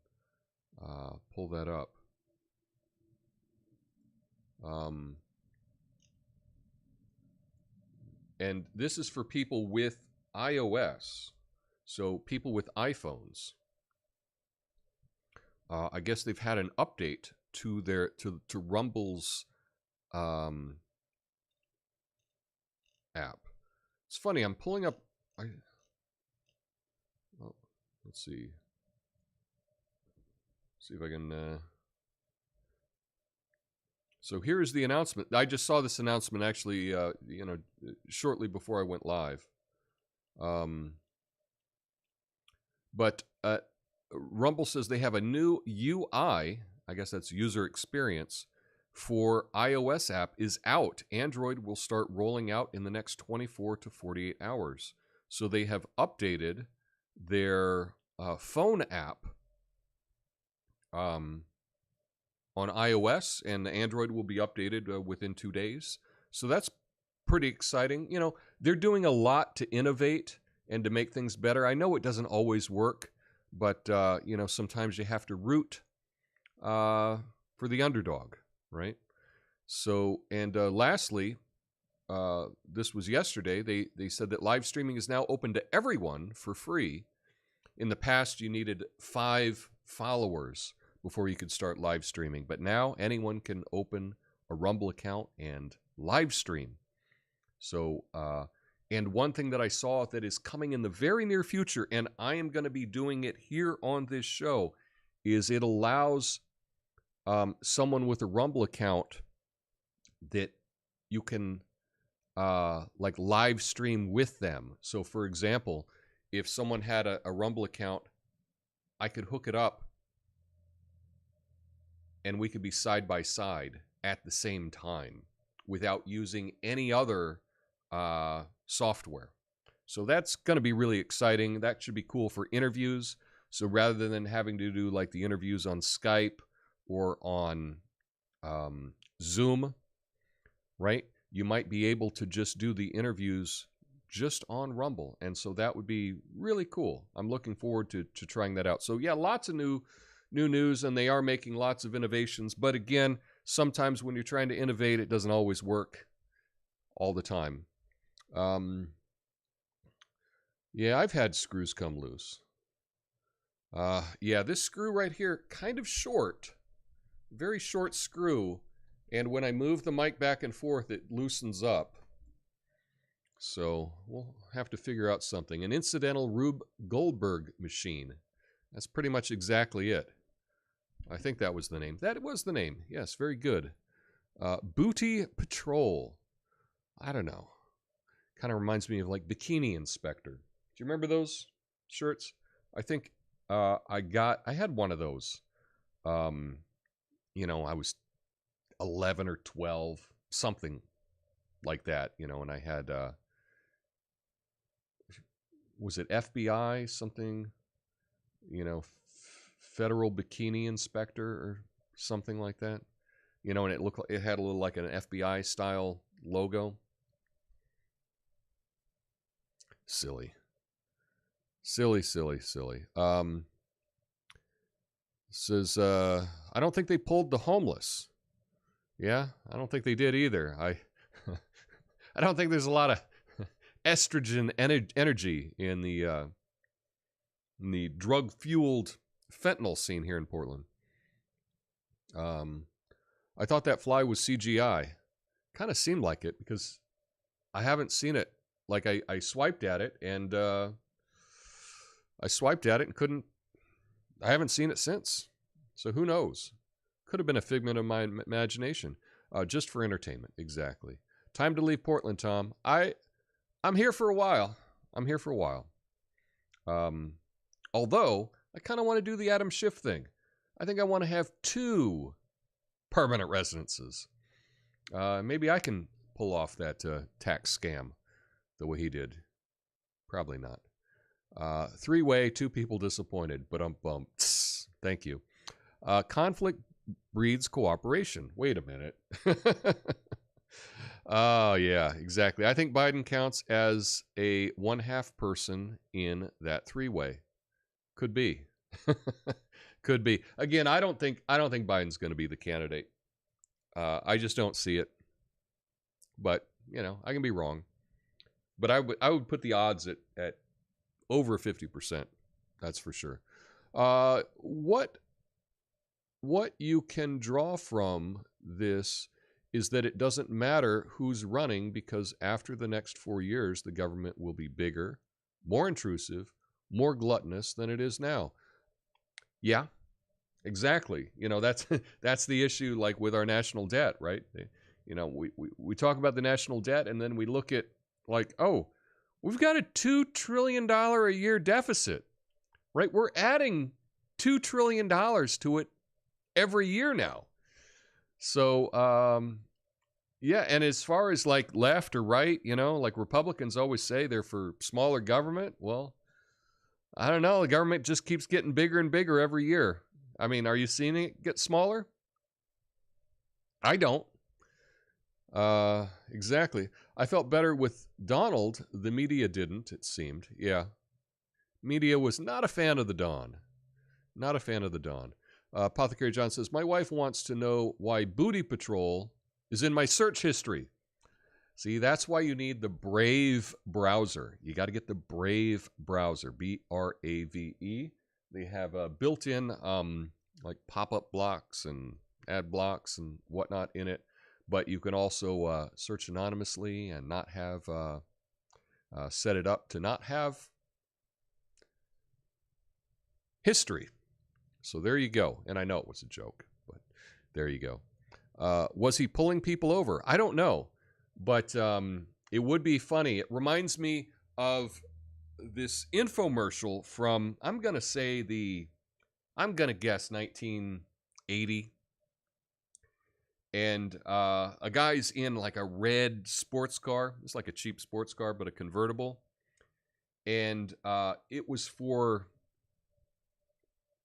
pull that up. And this is for people with iOS. So people with iPhones. I guess they've had an update to their to Rumble's app. It's funny. I'm pulling up. Let's see. see if I can... So here is the announcement. I just saw this announcement actually, shortly before I went live. But Rumble says they have a new UI, I guess that's user experience, for iOS app is out. Android will start rolling out in the next 24 to 48 hours. So they have updated their phone app on iOS, and Android will be updated within 2 days. So that's pretty exciting. You know, they're doing a lot to innovate and to make things better. I know it doesn't always work, but, sometimes you have to root for the underdog, right? So, and lastly, this was yesterday, they said that live streaming is now open to everyone for free. In the past, you needed 5 followers before you could start live streaming. But now anyone can open a Rumble account and live stream. So, and one thing that I saw that is coming in the very near future, and I am going to be doing it here on this show, is it allows someone with a Rumble account that you can like live stream with them. So, for example, if someone had a Rumble account, I could hook it up and we could be side by side at the same time without using any other software. So that's going to be really exciting. That should be cool for interviews. So rather than having to do like the interviews on Skype or on Zoom, right? You might be able to just do the interviews just on Rumble. And so that would be really cool. I'm looking forward to trying that out. So yeah, lots of new news, and they are making lots of innovations. But again, sometimes when you're trying to innovate, it doesn't always work all the time. Yeah, I've had screws come loose. Yeah, this screw right here, kind of short, very short screw. And when I move the mic back and forth, it loosens up. So we'll have to figure out something. An incidental Rube Goldberg machine. That's pretty much exactly it. I think that was the name. That was the name. Yes, very good. Booty Patrol. I don't know. Kind of reminds me of like Bikini Inspector. Do you remember those shirts? I think I had one of those. I was 11 or 12, something like that, and I had, was it FBI, something, Federal Bikini Inspector or something like that, and it had a little like an FBI style logo. Silly. Says, I don't think they pulled the homeless. Yeah, I don't think they did either. I don't think there's a lot of estrogen energy in the drug-fueled fentanyl scene here in Portland. I thought that fly was CGI. Kind of seemed like it because I haven't seen it. Like I swiped at it and couldn't. I haven't seen it since. So who knows? Could have been a figment of my imagination. Just for entertainment, exactly. Time to leave Portland, Tom. I'm here for a while. Although, I kind of want to do the Adam Schiff thing. I think I want to have 2 permanent residences. Maybe I can pull off that tax scam the way he did. Probably not. 3-way, 2 people disappointed, but bump. Thank you. Conflict breeds cooperation. Wait a minute. Oh, yeah, exactly. I think Biden counts as a 1/2 person in that 3-way. Could be. Could be. Again, I don't think Biden's going to be the candidate. I just don't see it. But, I can be wrong. But I would put the odds at over 50%. That's for sure. What you can draw from this is that it doesn't matter who's running, because after the next 4 years, the government will be bigger, more intrusive, more gluttonous than it is now. Yeah, Exactly. You know, that's that's the issue, like with our national debt, right? You know, we talk about the national debt, and then we look at like, oh, we've got a $2 trillion a year deficit, right? We're adding $2 trillion to it every year now. So, yeah, and as far as like left or right, you know, like Republicans always say they're for smaller government. Well, I don't know. The government just keeps getting bigger and bigger every year. I mean, are you seeing it get smaller? I don't. Exactly. I felt better with Donald. The media didn't, it seemed. Yeah. Media was not a fan of the Don. Not a fan of the Don. Apothecary John says, my wife wants to know why Booty Patrol is in my search history. See, that's why you need the Brave browser. You got to get the Brave browser, Brave. They have a built-in like pop-up blocks and ad blocks and whatnot in it. But you can also search anonymously and not have set it up to not have history. So there you go. And I know it was a joke, but there you go. Was he pulling people over? I don't know. But it would be funny. It reminds me of this infomercial from, I'm going to guess 1980. And a guy's in like a red sports car. It's like a cheap sports car, but a convertible. And it was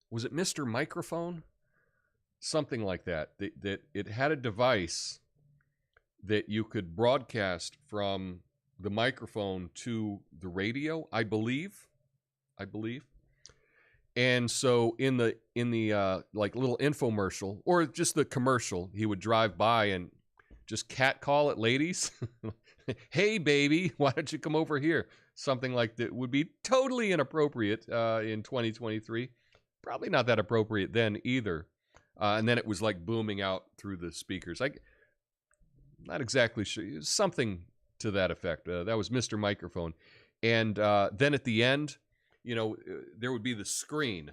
was it Mr. Microphone? Something like that. That it had a device that you could broadcast from the microphone to the radio, I believe. And so in the like little infomercial or just the commercial, he would drive by and just catcall at ladies. Hey, baby, why don't you come over here? Something like that would be totally inappropriate in 2023. Probably not that appropriate then either. And then it was like booming out through the speakers. Not exactly sure. Something to that effect. That was Mr. Microphone. And then at the end, you know, there would be the screen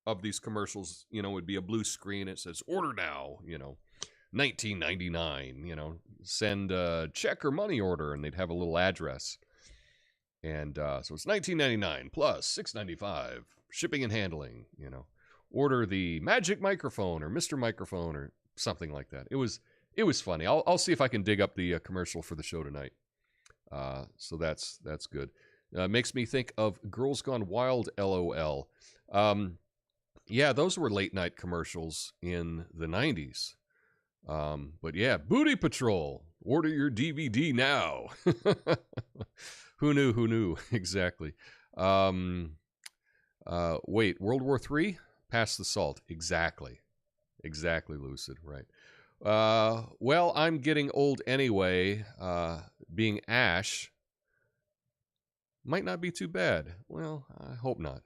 of these commercials. You know, it would be a blue screen. It says, order now, you know, $19.99, you know, send a check or money order. And they'd have a little address. And so it's $19.99 plus $6.95 shipping and handling, you know. Order the magic microphone or Mr. Microphone or something like that. It was funny. I'll see if I can dig up the commercial for the show tonight. So that's good. Makes me think of Girls Gone Wild, LOL. Yeah, those were late night commercials in the 90s. But yeah, Booty Patrol. Order your DVD now. Who knew? Exactly. Wait, World War III? Pass the salt. Exactly, Lucid, right. Well, I'm getting old anyway. Being Ash might not be too bad. Well, I hope not.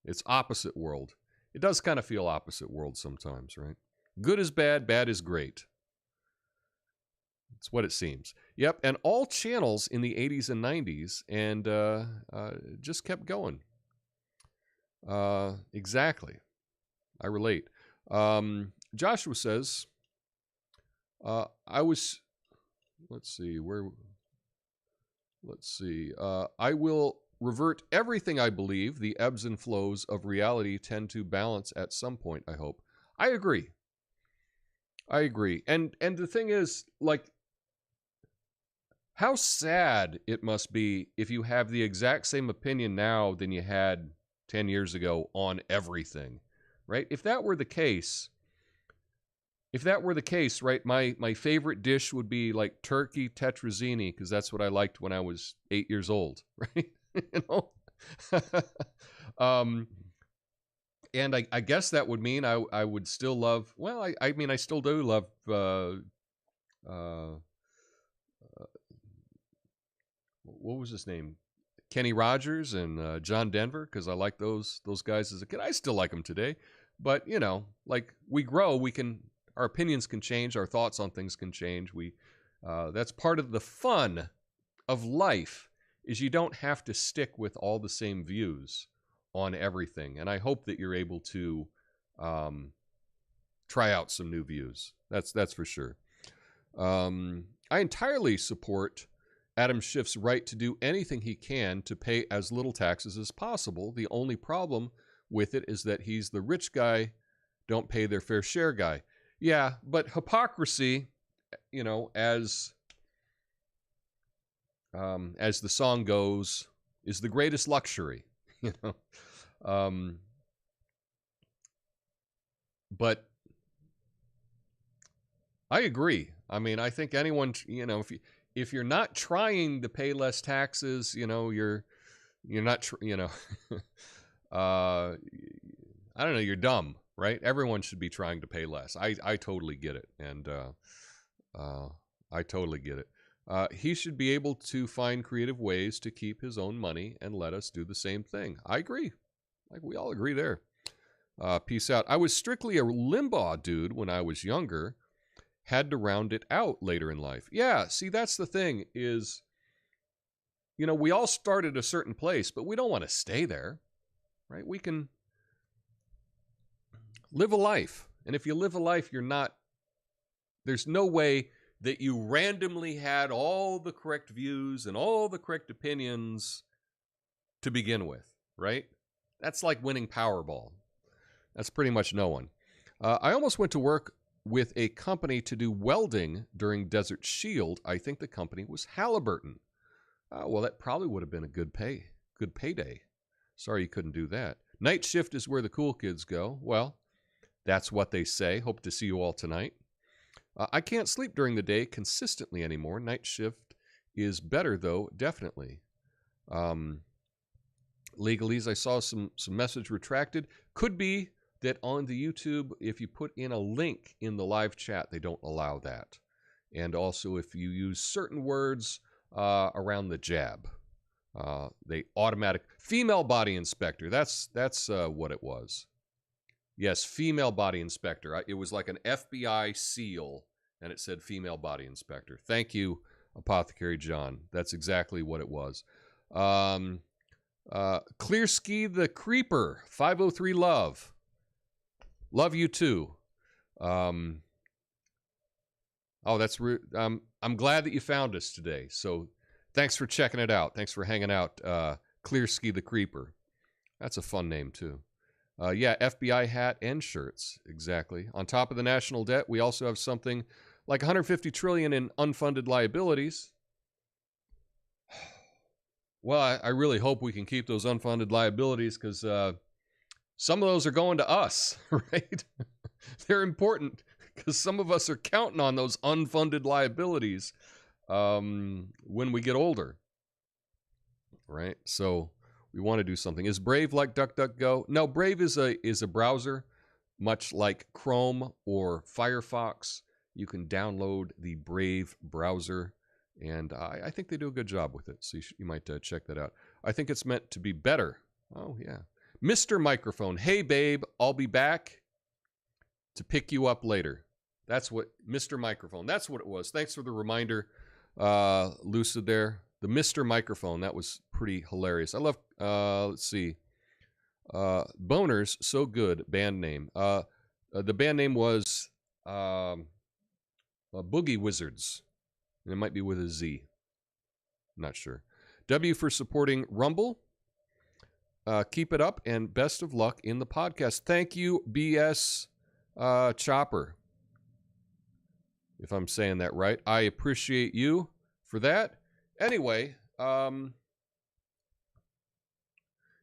It's opposite world. It does kind of feel opposite world sometimes, right? Good is bad, bad is great. It's what it seems. Yep, and all channels in the 80s and 90s, and just kept going. Exactly. I relate. Joshua says, I will revert everything I believe. The ebbs and flows of reality tend to balance at some point, I hope. I agree. And the thing is, like, how sad it must be if you have the exact same opinion now than you had 10 years ago on everything, right? If that were the case, right, my favorite dish would be like turkey tetrazzini, because that's what I liked when I was 8 years old, right? You know? And I guess that would mean I would still love, well, I mean, I still do love what was his name? Kenny Rogers and John Denver, because I like those guys as a kid. I still like them today. But, you know, like, we grow, our opinions can change, our thoughts on things can change. That's part of the fun of life, is you don't have to stick with all the same views on everything. And I hope that you're able to try out some new views. That's for sure. I entirely support Adam Schiff's right to do anything he can to pay as little taxes as possible. The only problem with it is that he's the rich guy, don't pay their fair share guy. Yeah, but hypocrisy, you know, as the song goes, is the greatest luxury, you know. But I agree. I mean, I think anyone, you know, if you're not trying to pay less taxes, you know, you're not, you know, I don't know, you're dumb, right? Everyone should be trying to pay less. I totally get it, and I totally get it. He should be able to find creative ways to keep his own money and let us do the same thing. I agree. Like, we all agree there. Peace out. I was strictly a Limbaugh dude when I was younger. Had to round it out later in life. Yeah, see, that's the thing is, you know, we all start at a certain place, but we don't want to stay there, right? We can live a life. And if you live a life, there's no way that you randomly had all the correct views and all the correct opinions to begin with, right? That's like winning Powerball. That's pretty much no one. I almost went to work with a company to do welding during Desert Shield. I think the company was Halliburton. Well, that probably would have been a good payday. Sorry you couldn't do that. Night shift is where the cool kids go. Well, that's what they say. Hope to see you all tonight. I can't sleep during the day consistently anymore. Night shift is better, though, definitely. Legalese, I saw some message retracted. Could be that on the YouTube, if you put in a link in the live chat, they don't allow that. And also, if you use certain words around the jab, they automatic female body inspector. That's what it was. Yes, female body inspector. It was like an FBI seal, and it said female body inspector. Thank you, Apothecary John. That's exactly what it was. Clear Ski the Creeper, 503 Love. Love you too. Oh, that's I'm glad that you found us today. So thanks for checking it out. Thanks for hanging out. Clear Ski the Creeper. That's a fun name too. Yeah, FBI hat and shirts. Exactly. On top of the national debt, we also have something like $150 trillion in unfunded liabilities. Well, I really hope we can keep those unfunded liabilities because some of those are going to us, right? They're important because some of us are counting on those unfunded liabilities when we get older, right? So we want to do something. Is Brave like DuckDuckGo? No, Brave is a browser, much like Chrome or Firefox. You can download the Brave browser, and I think they do a good job with it. So you might check that out. I think it's meant to be better. Oh, yeah. Mr. Microphone. Hey, babe, I'll be back to pick you up later. That's what Mr. Microphone. That's what it was. Thanks for the reminder, Lucid there. The Mr. Microphone. That was pretty hilarious. I love, let's see. Boners, so good. Band name. The band name was Boogie Wizards. And it might be with a Z. Not sure. W for supporting Rumble. Keep it up and best of luck in the podcast. Thank you, BS Chopper. If I'm saying that right. I appreciate you for that. Anyway, yeah,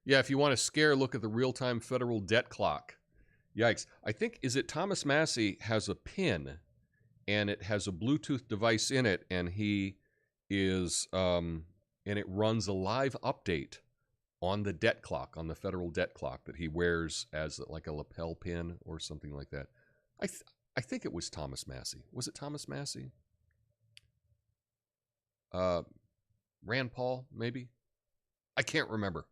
if you want a scare, look at the real-time federal debt clock. Yikes. I think, is it Thomas Massey has a pin, and it has a Bluetooth device in it, and he is, and it runs a live update on the debt clock, on the federal debt clock that he wears as like a lapel pin or something like that. I think it was Thomas Massey. Was it Thomas Massey? Rand Paul, maybe? I can't remember.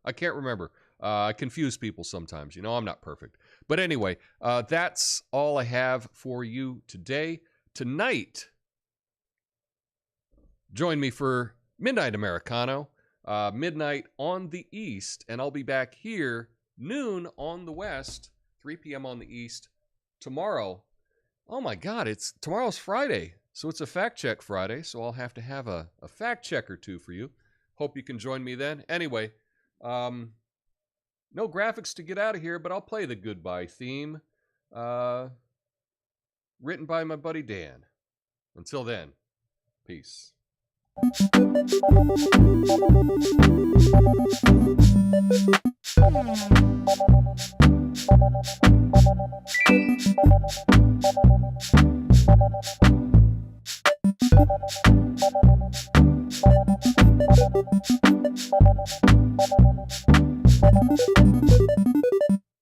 I confuse people sometimes. You know, I'm not perfect. But anyway, that's all I have for you today. Tonight, join me for Midnight Americano. Midnight on the East, and I'll be back here noon on the West, 3 p.m. on the East tomorrow Oh my God, tomorrow's Friday, so it's a fact check Friday, so I'll have to have a fact check or two for you. Hope you can join me then. Anyway, no graphics to get out of here, but I'll play the goodbye theme, written by my buddy Dan. Until then, peace.